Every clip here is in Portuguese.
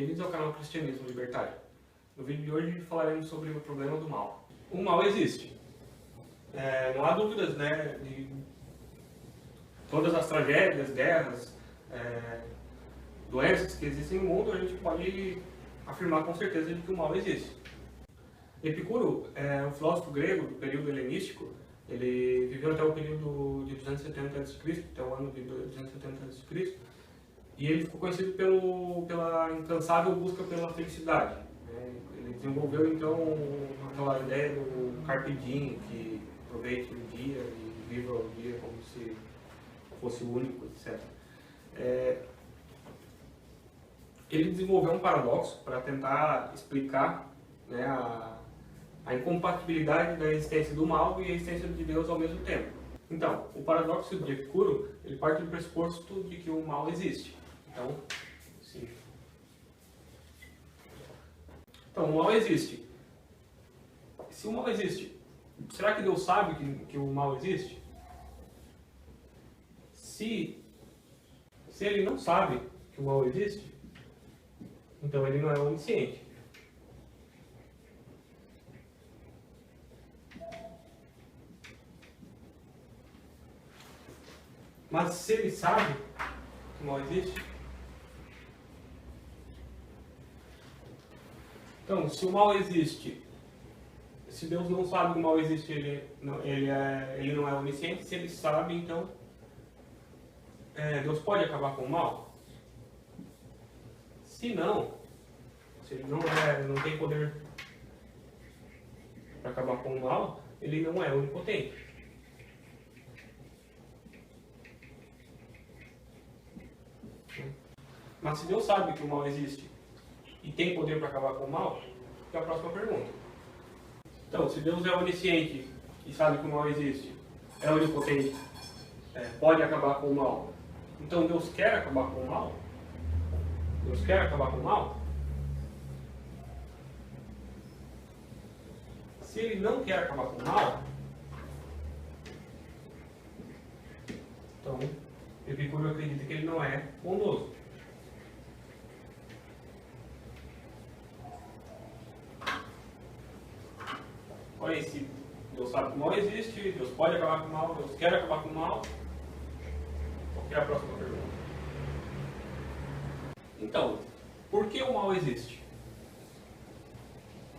Bem-vindos ao canal Cristianismo Libertário. No vídeo de hoje falaremos sobre o problema do mal. O mal existe. Não há dúvidas, né, de todas as tragédias, guerras, doenças que existem no mundo, a gente pode afirmar com certeza de que o mal existe. Epicuro é um filósofo grego do período helenístico. Ele viveu até o período de 270 a.C., até o ano de 270 a.C., e ele ficou conhecido pela incansável busca pela felicidade. Ele desenvolveu então aquela ideia do carpe diem, que aproveite o dia e viva o dia como se fosse o único, etc. Ele desenvolveu um paradoxo para tentar explicar, né, a incompatibilidade da existência do mal e a existência de Deus ao mesmo tempo. Então, o paradoxo de Epicuro, ele parte do pressuposto de que o mal existe. Então, sim. Então, o mal existe. Se o mal existe, será que Deus sabe que o mal existe? Se ele não sabe que o mal existe, então ele não é onisciente. Mas se ele sabe que o mal existe, então, se o mal existe, se Deus não sabe que o mal existe, ele não é onisciente. Se ele sabe, então, Deus pode acabar com o mal? Se não, se ele não tem poder para acabar com o mal, ele não é onipotente. Mas se Deus sabe que o mal existe e tem poder para acabar com o mal, é a próxima pergunta. Então, se Deus é onisciente e sabe que o mal existe, é onipotente, pode acabar com o mal, então Deus quer acabar com o mal? Deus quer acabar com o mal? Se ele não quer acabar com o mal, então Epicuro acredita que ele não é bondoso. Olha aí, se Deus sabe que o mal existe, Deus pode acabar com o mal, Deus quer acabar com o mal, qual que é a próxima pergunta? Então, por que o mal existe?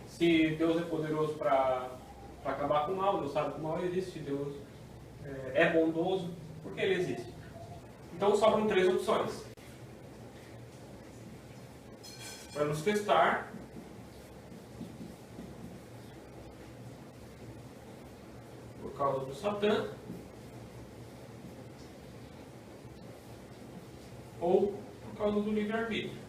Se Deus é poderoso para acabar com o mal, Deus sabe que o mal existe, Deus é bondoso, por que ele existe? Então sobram três opções. Para nos testar, por causa do Satã, ou por causa do livre-arbítrio.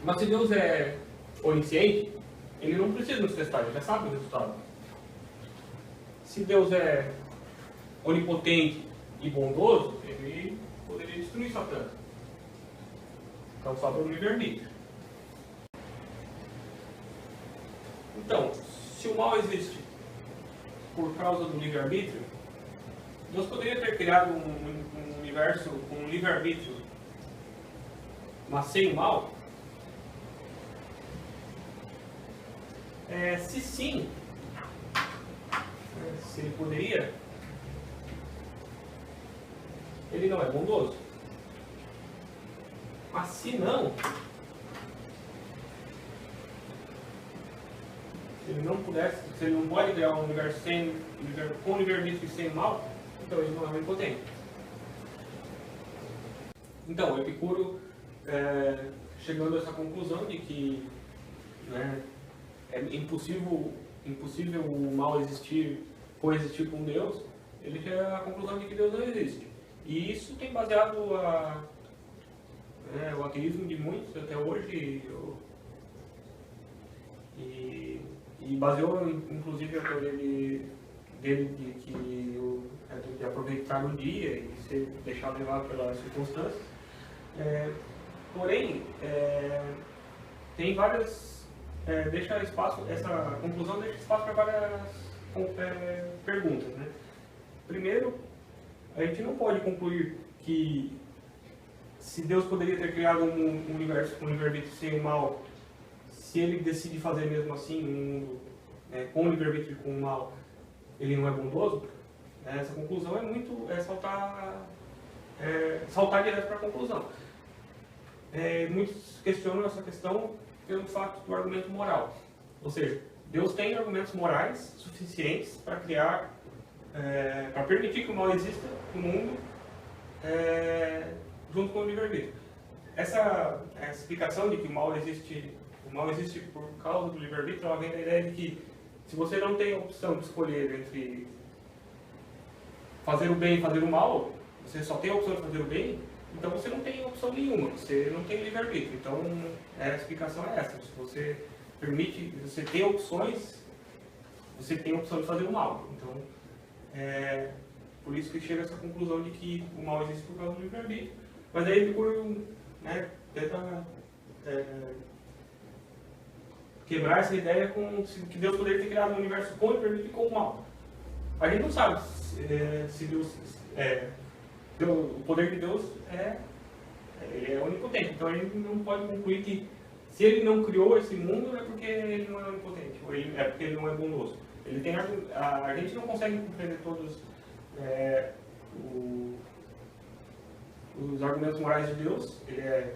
Mas se Deus é onisciente, ele não precisa nos testar, ele já sabe o resultado. Se Deus é onipotente e bondoso, ele poderia destruir Satã. Então sobra o livre-arbítrio. Então, se o mal existe por causa do livre-arbítrio, Deus poderia ter criado um universo com um livre-arbítrio, mas sem o mal? Se sim, se ele poderia, ele não é bondoso. Mas se não, se ele não pudesse, se ele não pode criar um universo com livre-arbítrio e sem mal, então ele não é onipotente. Então, Epicuro, chegando a essa conclusão de que, né, é impossível o mal coexistir com Deus, ele chega à conclusão de que Deus não existe. E isso tem baseado o ateísmo de muitos até hoje, e baseou inclusive a teoria dele de aproveitar o dia e se deixar levar pelas circunstâncias. Porém, tem várias. Essa conclusão deixa espaço para várias perguntas, né? Primeiro, a gente não pode concluir que se Deus poderia ter criado um universo com livre-arbítrio sem o mal, se ele decide fazer mesmo assim um mundo com livre-arbítrio e com o mal, ele não é bondoso, essa conclusão saltar direto para a conclusão. Muitos questionam essa questão pelo fato do argumento moral. Ou seja, Deus tem argumentos morais suficientes para criar, para permitir que o mal exista no mundo, junto com o livre-arbítrio. Essa explicação de que o mal existe por causa do livre-arbítrio, ela vem da ideia de que se você não tem a opção de escolher entre fazer o bem e fazer o mal, você só tem a opção de fazer o bem, então você não tem opção nenhuma, você não tem livre-arbítrio. Então a explicação é essa: se você permite, você tem opções, você tem a opção de fazer o mal. Então por isso que chega a essa conclusão de que o mal existe por causa do livre-arbítrio. Mas aí Epicuro tenta quebrar essa ideia que Deus poderia ter criado um universo com o livre-arbítrio e com o mal. A gente não sabe se Deus o poder de Deus ele é onipotente. Então a gente não pode concluir que se ele não criou esse mundo é porque ele não é onipotente, ou é porque ele não é bondoso. Ele tem a gente não consegue compreender todos os argumentos morais de Deus. Ele é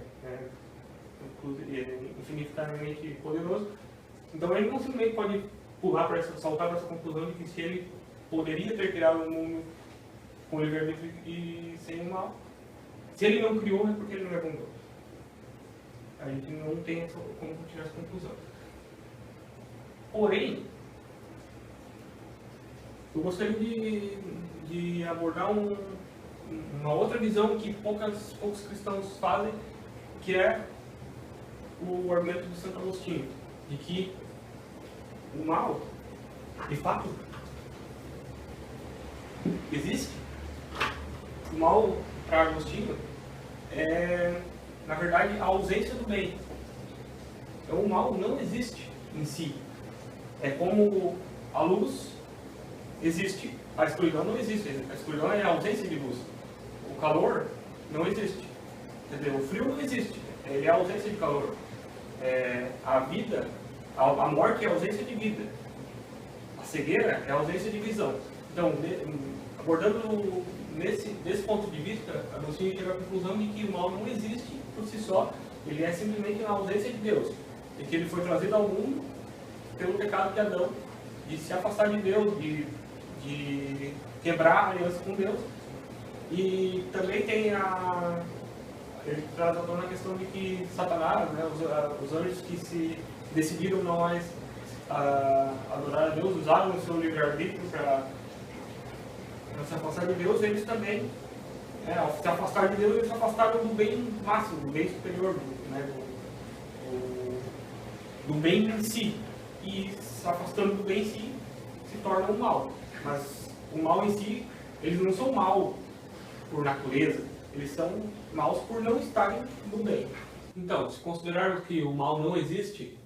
infinitamente poderoso. Então a gente não simplesmente pode saltar para essa conclusão de que se ele poderia ter criado um mundo com livre-arbítrio e sem o mal, se ele não criou é porque ele não é bondoso. A gente não tem como tirar essa conclusão. Porém, eu gostaria de abordar uma outra visão que poucos cristãos fazem, que é o argumento de Santo Agostinho, de que o mal, de fato, existe. O mal, para Agostinho, é, na verdade, a ausência do bem. Então, o mal não existe em si. É como a luz existe, a escuridão não existe. A escuridão é a ausência de luz. O calor não existe. Quer dizer, o frio não existe. Ele é a ausência de calor. A vida, a morte é a ausência de vida. A cegueira é a ausência de visão. Então, abordando desse ponto de vista, Agostinho chega à conclusão de que o mal não existe por si só. Ele é simplesmente a ausência de Deus. E que ele foi trazido ao mundo pelo pecado de Adão, de se afastar de Deus, de quebrar a aliança com Deus. E também tem ele traz à tona a questão de que Satanás, os anjos que se decidiram não mais adorar a Deus, usaram o seu livre-arbítrio para se afastar de Deus. Eles também, ao se afastar de Deus, eles se afastaram do bem máximo, do bem superior, do bem em si. E se afastando do bem em si, se torna um mal. Mas o mal em si, eles não são mal por natureza, eles são maus por não estarem no bem. Então, se considerarmos que o mal não existe,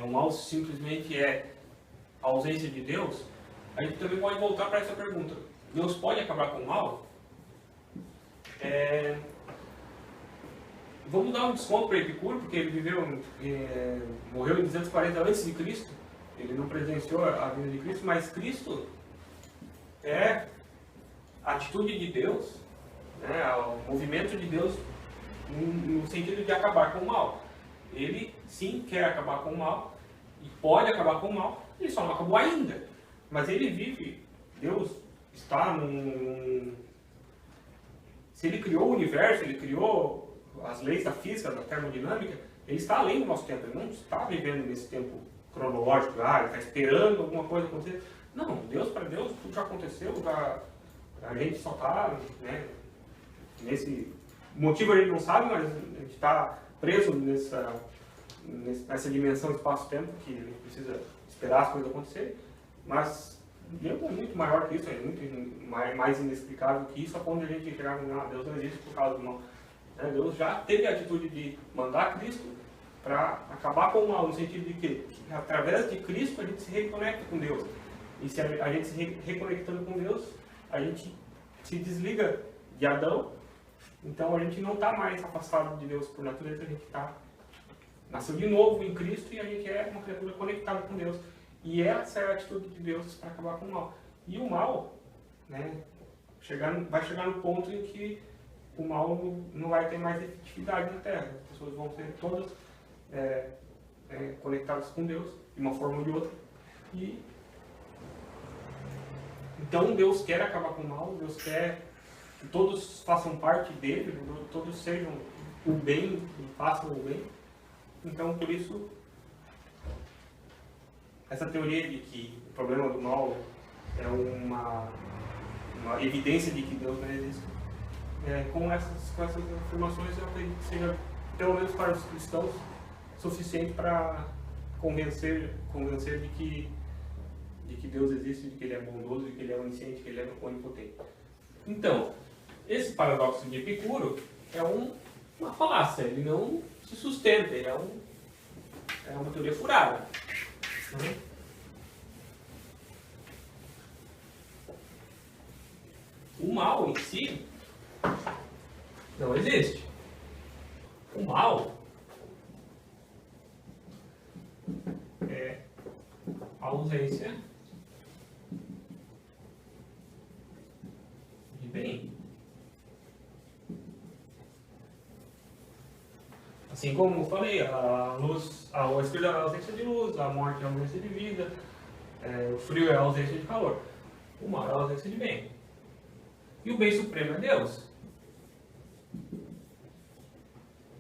o mal simplesmente é a ausência de Deus, a gente também pode voltar para essa pergunta: Deus pode acabar com o mal? Vamos dar um desconto para Epicuro, porque ele morreu em 240 a.C., ele não presenciou a vida de Cristo, mas Cristo é a atitude de Deus, o movimento de Deus no sentido de acabar com o mal. Ele sim quer acabar com o mal, e pode acabar com o mal, ele só não acabou ainda. Mas ele vive, Deus está se ele criou o universo, ele criou as leis da física, da termodinâmica, ele está além do nosso tempo, ele não está vivendo nesse tempo cronológico, ele está esperando alguma coisa acontecer. Não, para Deus tudo já aconteceu, a gente só está nesse motivo, a gente não sabe, mas a gente está preso nessa dimensão espaço-tempo que ele precisa esperar as coisas acontecerem. Mas Deus é muito maior que isso, é muito mais inexplicável que isso, a ponto de a gente chegar a Deus não existe por causa do mal. Deus já teve a atitude de mandar Cristo para acabar com o mal, no sentido de que através de Cristo a gente se reconecta com Deus. E se a gente se reconectando com Deus, a gente se desliga de Adão, então a gente não está mais afastado de Deus por natureza, a gente nasceu de novo em Cristo e a gente é uma criatura conectada com Deus. E essa é a atitude de Deus para acabar com o mal. E o mal, né, vai chegar no ponto em que o mal não vai ter mais efetividade na Terra. As pessoas vão ser todas conectadas com Deus, de uma forma ou de outra. Então Deus quer acabar com o mal, Deus quer que todos façam parte dele, todos sejam o bem e façam o bem. Então, por isso, essa teoria de que o problema do mal é uma evidência de que Deus não existe, com essas afirmações, eu acredito que seja, pelo menos para os cristãos, suficiente para convencer de que Deus existe, de que Ele é bondoso, de que Ele é onisciente, de que Ele é onipotente. Então, esse paradoxo de Epicuro é uma falácia, ele não se sustenta, ele é uma teoria furada. O mal em si não existe. O mal é a ausência de bem. Assim como eu falei, a escuridão é a ausência de luz, a morte é a ausência de vida, o frio é a ausência de calor. O mal é a ausência de bem. E o bem supremo é Deus.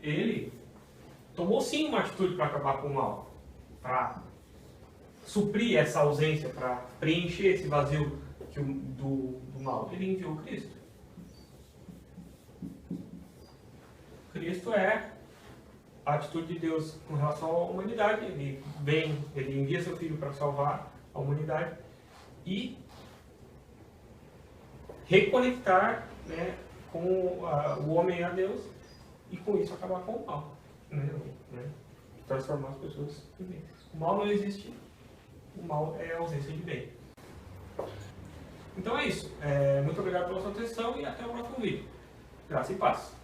Ele tomou sim uma atitude para acabar com o mal, para suprir essa ausência, para preencher esse vazio do mal. Ele enviou Cristo. Cristo é a atitude de Deus com relação à humanidade. Ele envia seu Filho para salvar a humanidade e reconectar, né, com o homem a Deus e com isso acabar com o mal, né, transformar as pessoas em bem. O mal não existe, o mal é a ausência de bem. Então é isso. Muito obrigado pela sua atenção e até o próximo vídeo. Graça e paz.